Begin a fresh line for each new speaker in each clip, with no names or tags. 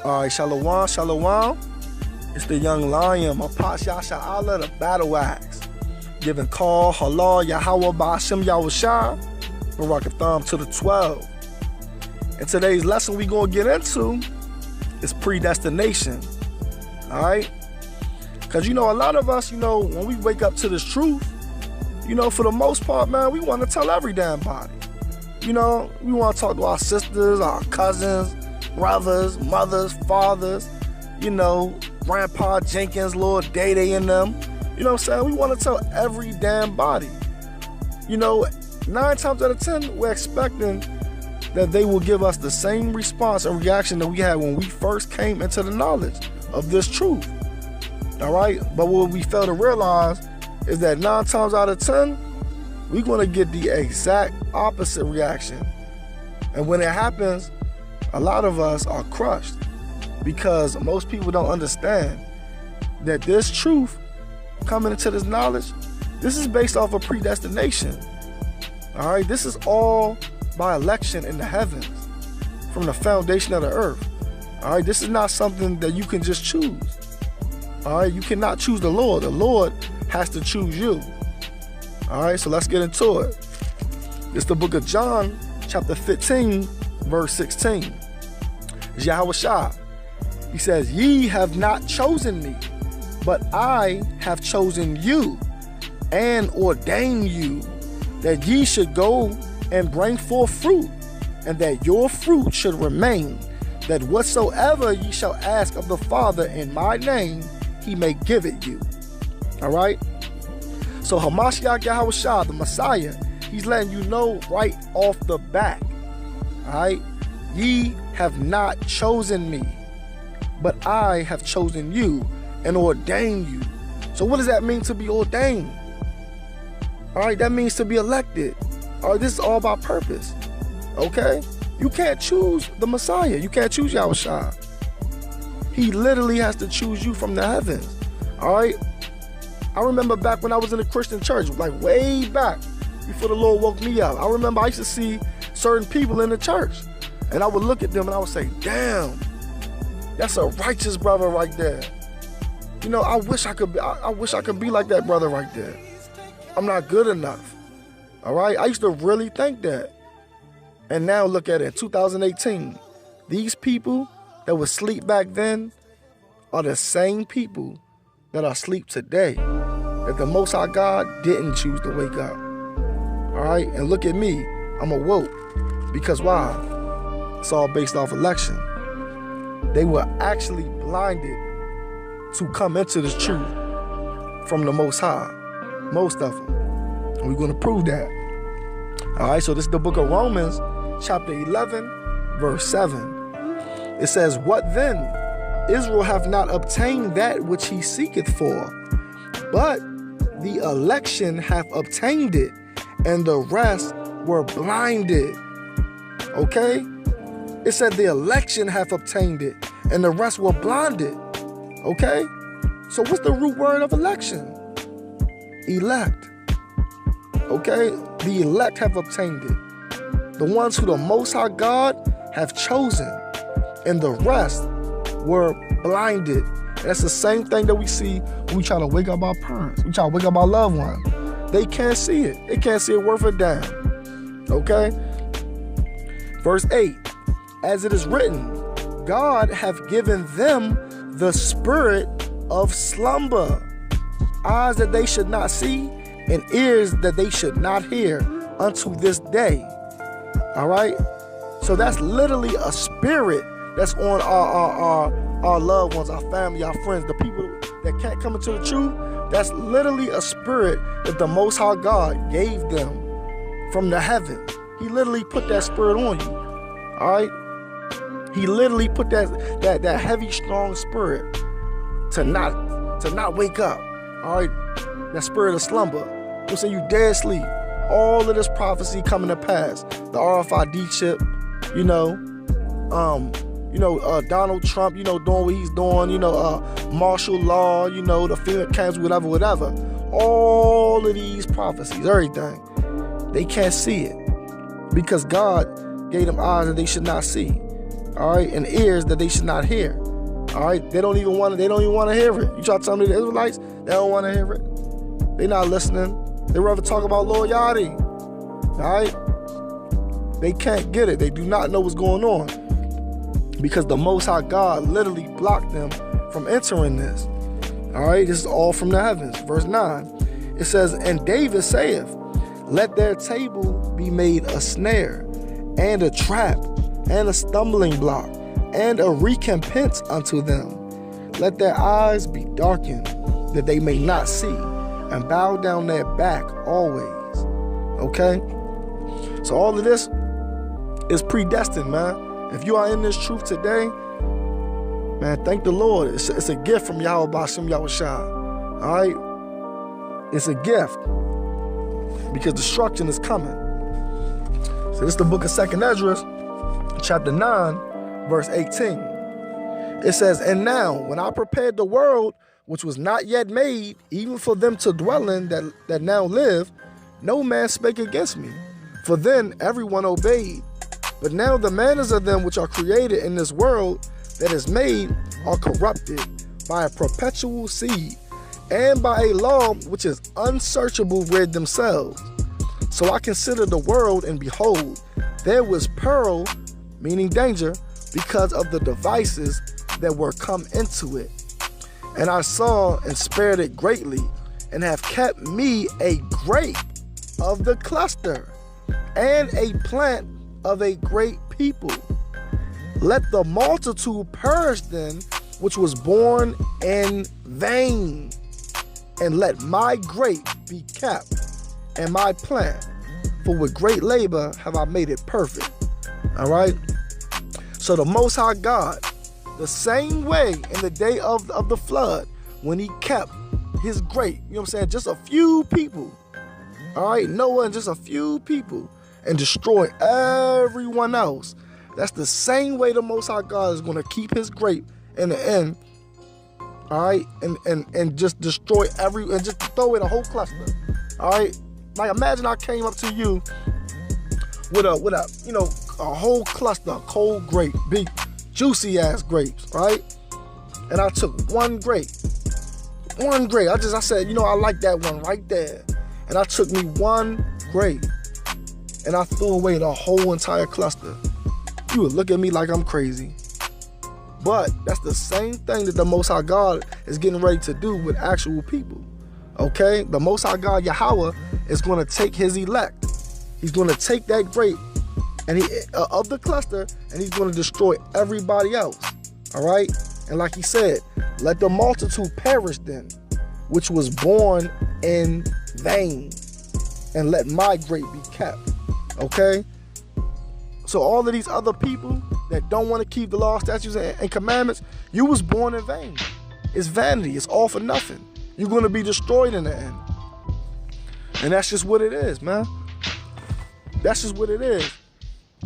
All right, shalom, shalom. It's the young lion, Mappats Yasharahla, the battle axe. Giving call, halal, Yahweh, Ba'ashem, Yahushua, Barakatham to the 12. And today's lesson we gonna get into is predestination. All right? Because, a lot of us, when we wake up to this truth, for the most part, man, we want to tell every damn body. We want to talk to our sisters, our cousins, brothers, mothers, fathers, Grandpa Jenkins, Lord Day and them. You know what I'm saying? We want to tell every damn body. 9 times out of 10, we're expecting that they will give us the same response and reaction that we had when we first came into the knowledge of this truth. All right? But what we fail to realize is that 9 times out of 10, we're going to get the exact opposite reaction. And when it happens, a lot of us are crushed because most people don't understand that this truth, coming into this knowledge, this is based off of predestination. All right? This is all by election in the heavens from the foundation of the earth. All right? This is not something that you can just choose. All right? You cannot choose the Lord. The Lord has to choose you. All right? So let's get into it. It's the book of John, chapter 15, verse 16. It's Yahushua. He says, "Ye have not chosen me, but I have chosen you and ordained you that ye should go and bring forth fruit, and that your fruit should remain, that whatsoever ye shall ask of the Father in my name, he may give it you." All right? So Hamashiach Yahushua, the Messiah, he's letting you know right off the bat. All right? Ye have not chosen me, but I have chosen you and ordained you. So what does that mean to be ordained? All right, that means to be elected. All right, this is all about purpose. Okay? You can't choose the Messiah. You can't choose Yahushua. He literally has to choose you from the heavens. All right? I remember back when I was in a Christian church, like way back before the Lord woke me up. I remember I used to see certain people in the church, and I would look at them and I would say, damn, that's a righteous brother right there. I wish I could be like that brother right there. I'm not good enough. All right? I used to really think that. And now look at it, in 2018. These people that would sleep back then are the same people that are asleep today. That the Most High God didn't choose to wake up. All right? And look at me. I'm awoke. Because why? It's all based off election. They were actually blinded to come into this truth from the Most High. Most of them. And we're going to prove that. All right, so this is the book of Romans, chapter 11, verse 7. It says, "What then? Israel have not obtained that which he seeketh for, but the election hath obtained it, and the rest were blinded." Okay? It said the election hath obtained it, and the rest were blinded. Okay? So what's the root word of election? Elect. Okay? The elect have obtained it. The ones who the Most High God have chosen, and the rest were blinded. And that's the same thing that we see when we try to wake up our parents. We try to wake up our loved ones. They can't see it. They can't see it worth a damn. Okay? Verse 8. "As it is written, God hath given them the spirit of slumber, eyes that they should not see, and ears that they should not hear unto this day." All right? So that's literally a spirit that's on our loved ones, our family, our friends, the people that can't come into the truth. That's literally a spirit that the Most High God gave them from the heavens. He literally put that spirit on you. All right? He literally put that heavy, strong spirit to not wake up. All right? That spirit of slumber. You say you dead asleep. All of this prophecy coming to pass. The RFID chip, Donald Trump, doing what he's doing, martial law, the FEMA camps, whatever. all of these prophecies, everything. They can't see it because God gave them eyes that they should not see, all right, and ears that they should not hear, all right. They don't even want to hear it. You try to tell me the Israelites, they don't want to hear it. They not listening. They rather talk about Lord Yachty, all right. They can't get it. They do not know what's going on because the Most High God literally blocked them from entering this. All right, this is all from the heavens. Verse 9, it says, and David saith, let their table be made a snare, and a trap, and a stumbling block, and a recompense unto them. Let their eyes be darkened, that they may not see, and bow down their back always. Okay? So all of this is predestined, man. If you are in this truth today, man, thank the Lord. It's a gift from Yahweh Ba'ashem Yahushua. All right? It's a gift because destruction is coming. So this is the book of 2nd Esdras, chapter 9, verse 18. It says, and now, when I prepared the world, which was not yet made, even for them to dwell in that now live, no man spake against me. For then everyone obeyed. But now the manners of them which are created in this world that is made are corrupted by a perpetual seed, and by a law which is unsearchable with themselves. So I considered the world, and behold, there was peril, meaning danger, because of the devices that were come into it. And I saw and spared it greatly, and have kept me a grape of the cluster, and a plant of a great people. Let the multitude perish then, which was born in vain, and let my grape be kept, and my plant, for with great labor have I made it perfect. All right? So the Most High God, the same way in the day of the flood, when he kept his grape, you know what I'm saying, just a few people, all right, Noah and just a few people, and destroy everyone else. That's the same way the Most High God is going to keep his grape in the end, all right, and just destroy and just throw in a whole cluster, all right. Like imagine I came up to you with a you know, a whole cluster of cold grape, big juicy ass grapes, right? And I took one grape. I said, you know, I like that one right there. And I took me one grape and I threw away the whole entire cluster. You would look at me like I'm crazy. But that's the same thing that the Most High God is getting ready to do with actual people. Okay? The Most High God, Yahweh, is going to take his elect. He's going to take that grape and of the cluster, and he's going to destroy everybody else. All right? And like he said, let the multitude perish then, which was born in vain, and let my grape be kept. Okay? So all of these other people that don't want to keep the law, statutes, and commandments, you was born in vain. It's vanity. It's all for nothing. You're going to be destroyed in the end. And that's just what it is, man. That's just what it is.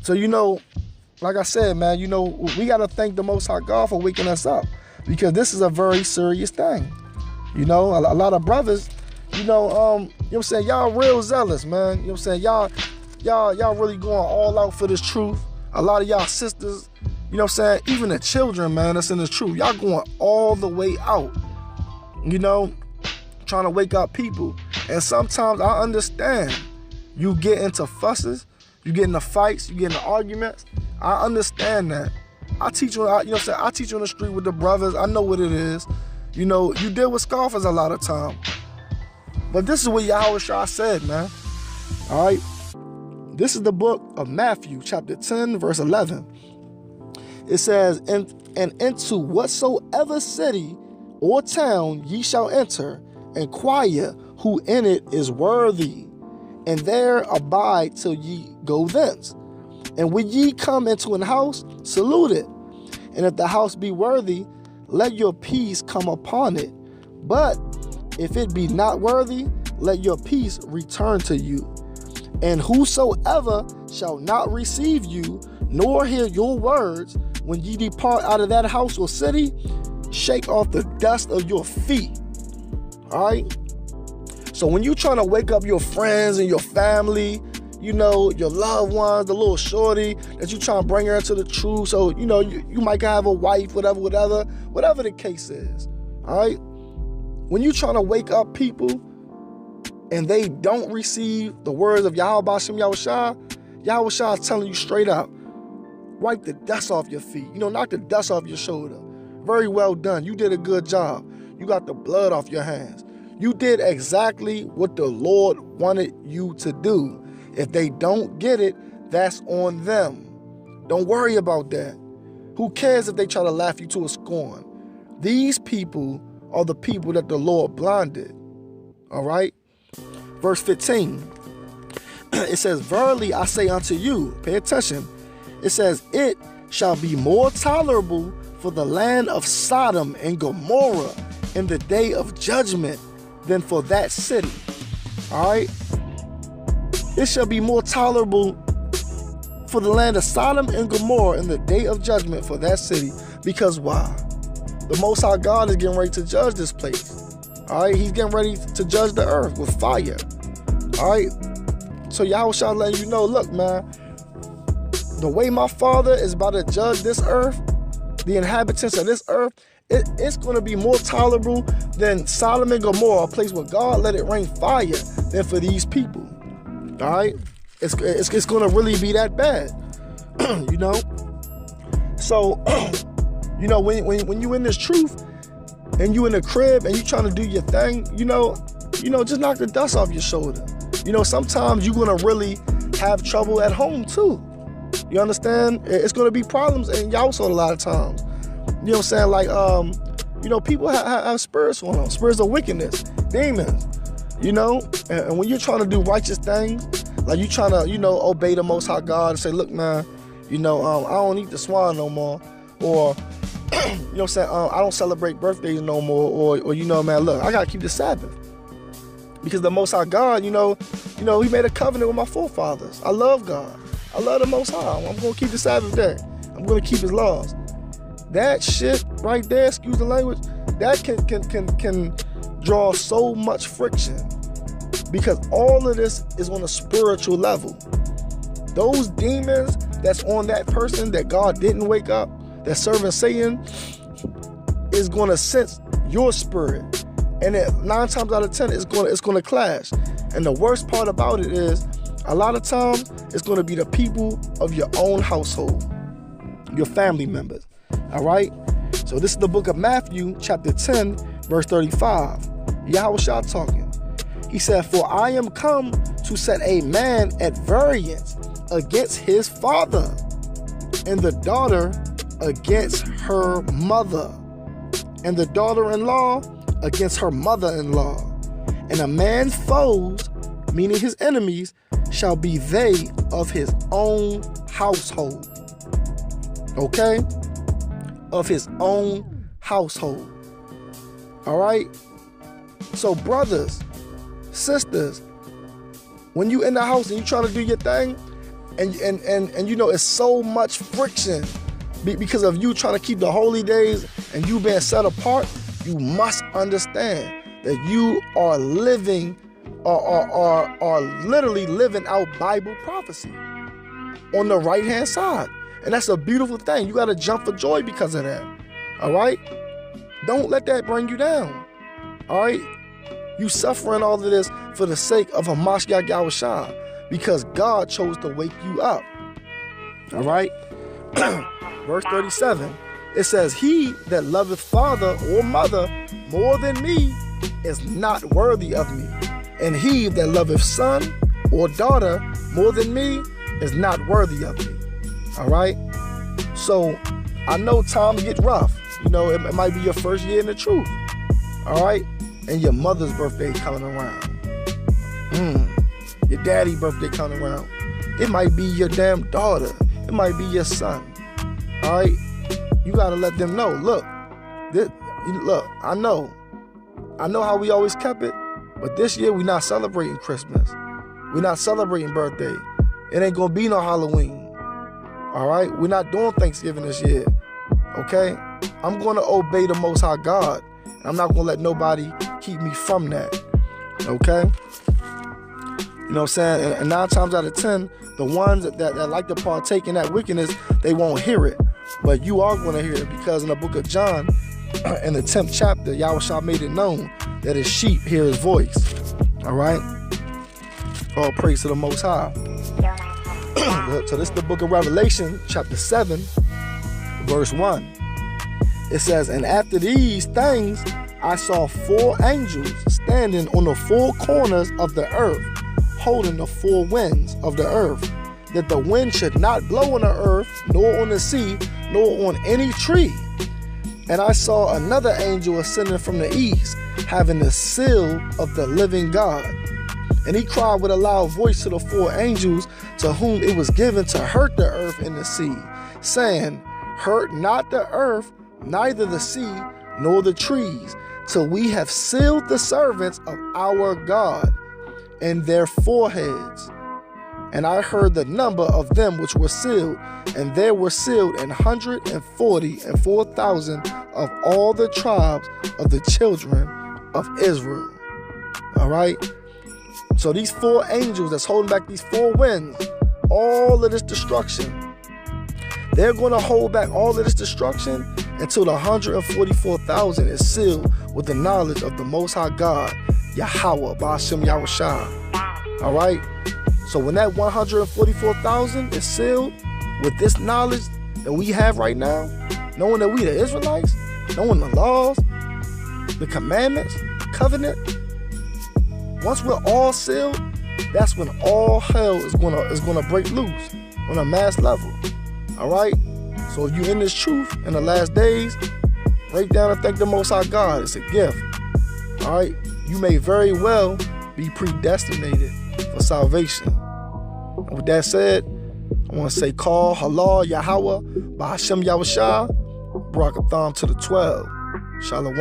So, you know, like I said, man, you know, we got to thank the Most High God for waking us up, because this is a very serious thing. You know, a lot of brothers, you know what I'm saying, y'all real zealous, man. You know what I'm saying? Y'all really going all out for this truth. A lot of y'all sisters, you know what I'm saying, even the children, man, that's in the truth. Y'all going all the way out, you know, trying to wake up people. And sometimes I understand you get into fusses, you get into fights, you get into arguments. I understand that. I teach you, you know what I'm saying, I teach you on the street with the brothers. I know what it is. You know, you deal with scoffers a lot of time. But this is what Yahweh Shah said, man. All right. This is the book of Matthew, chapter 10, verse 11. It says, and into whatsoever city or town ye shall enter, inquire who in it is worthy, and there abide till ye go thence. And when ye come into an house, salute it. And if the house be worthy, let your peace come upon it. But if it be not worthy, let your peace return to you. And whosoever shall not receive you, nor hear your words, when ye depart out of that house or city, shake off the dust of your feet. All right? So when you trying to wake up your friends and your family, you know, your loved ones, the little shorty that you trying to bring her into the truth. So, you know, you might have a wife, whatever the case is. All right. When you trying to wake up people and they don't receive the words of Yahweh Shem Yahushua, Yahushua is telling you straight up, wipe the dust off your feet. You know, knock the dust off your shoulder. Very well done. You did a good job. You got the blood off your hands. You did exactly what the Lord wanted you to do. If they don't get it, that's on them. Don't worry about that. Who cares if they try to laugh you to a scorn? These people are the people that the Lord blinded. All right? Verse 15. It says, verily I say unto you, pay attention. It says, it shall be more tolerable for the land of Sodom and Gomorrah in the day of judgment than for that city. All right? It shall be more tolerable for the land of Sodom and Gomorrah in the day of judgment for that city. Because why? The Most High God is getting ready to judge this place. All right? He's getting ready to judge the earth with fire. All right? So Yahushua letting you know, look, man, the way my Father is about to judge this earth, the inhabitants of this earth, it's going to be more tolerable than Sodom and Gomorrah, a place where God let it rain fire, than for these people. All right, it's going to really be that bad, you know. So, you know, when you in this truth and you in the crib and you trying to do your thing, you know, just knock the dust off your shoulder. You know, sometimes you're going to really have trouble at home too. You understand? It's going to be problems in your household a lot of times. You know what I'm saying? Like, you know, people have spirits on them, spirits of wickedness, demons. You know, and when you're trying to do righteous things, like you trying to, you know, obey the Most High God and say, look, man, you know, I don't eat the swine no more, or, you know what I'm saying, I don't celebrate birthdays no more, or you know, man, look, I gotta keep the Sabbath, because the Most High God, you know, He made a covenant with my forefathers. I love God. I love the Most High. I'm gonna keep the Sabbath day. I'm gonna keep His laws. That shit right there, excuse the language, that can draw so much friction, because all of this is on a spiritual level. Those demons that's on that person that God didn't wake up, that's serving Satan, is going to sense your spirit, and 9 times out of 10 it's going to clash. And the worst part about it is, a lot of times it's going to be the people of your own household, your family members. All right. So this is the book of Matthew, chapter 10, verse 35. Yahushua talking. He said, for I am come to set a man at variance against his father, and the daughter against her mother, and the daughter-in-law against her mother-in-law. And a man's foes, meaning his enemies, shall be they of his own household. Okay? Of his own household. All right? So brothers, sisters, when you in the house and you trying to do your thing, and you know it's so much friction because of you trying to keep the holy days and you being set apart, you must understand that you are living are literally living out Bible prophecy on the right hand side. And that's a beautiful thing. You got to jump for joy because of that. All right? Don't let that bring you down. All right? You suffering all of this for the sake of Hamashiach Yahushua, because God chose to wake you up. All right? Verse 37, it says, he that loveth father or mother more than me is not worthy of me. And he that loveth son or daughter more than me is not worthy of me. All right? So I know times get rough. You know, it might be your first year in the truth. All right? And your mother's birthday coming around. Your daddy's birthday coming around. It might be your damn daughter. It might be your son. All right? You got to let them know, look, I know how we always kept it, but this year we're not celebrating Christmas. We're not celebrating birthday. It ain't going to be no Halloween. All right? We're not doing Thanksgiving this year. Okay? I'm going to obey the Most High God. I'm not going to let nobody keep me from that. Okay? You know what I'm saying? And 9 times out of 10, the ones that like to partake in that wickedness, they won't hear it. But you are going to hear it, because in the book of John, in the 10th chapter, Yahushua made it known that his sheep hear his voice. All right? All praise to the Most High. So this is the book of Revelation, chapter 7, verse 1. It says, "And after these things, I saw 4 angels standing on the 4 corners of the earth, holding the 4 winds of the earth, that the wind should not blow on the earth, nor on the sea, nor on any tree. And I saw another angel ascending from the east, having the seal of the living God. And he cried with a loud voice to the 4 angels to whom it was given to hurt the earth and the sea, saying, Hurt not the earth, neither the sea, nor the trees, till we have sealed the servants of our God in their foreheads. And I heard the number of them which were sealed, and there were sealed 144,000 of all the tribes of the children of Israel." All right? So these 4 angels that's holding back these 4 winds, all of this destruction, they're going to hold back all of this destruction until the 144,000 is sealed with the knowledge of the Most High God, Yahweh, Ba'ashem Yahushua. All right? So when that 144,000 is sealed with this knowledge that we have right now, knowing that we the Israelites, knowing the laws, the commandments, the covenant, once we're all sealed, that's when all hell is gonna break loose on a mass level. All right? So if you're in this truth in the last days, break down and thank the Most High God. It's a gift. All right? You may very well be predestinated for salvation. And with that said, I want to say, call halal Yahweh, Ba'ashem Yahushua, Barakatham to the 12. Shalom.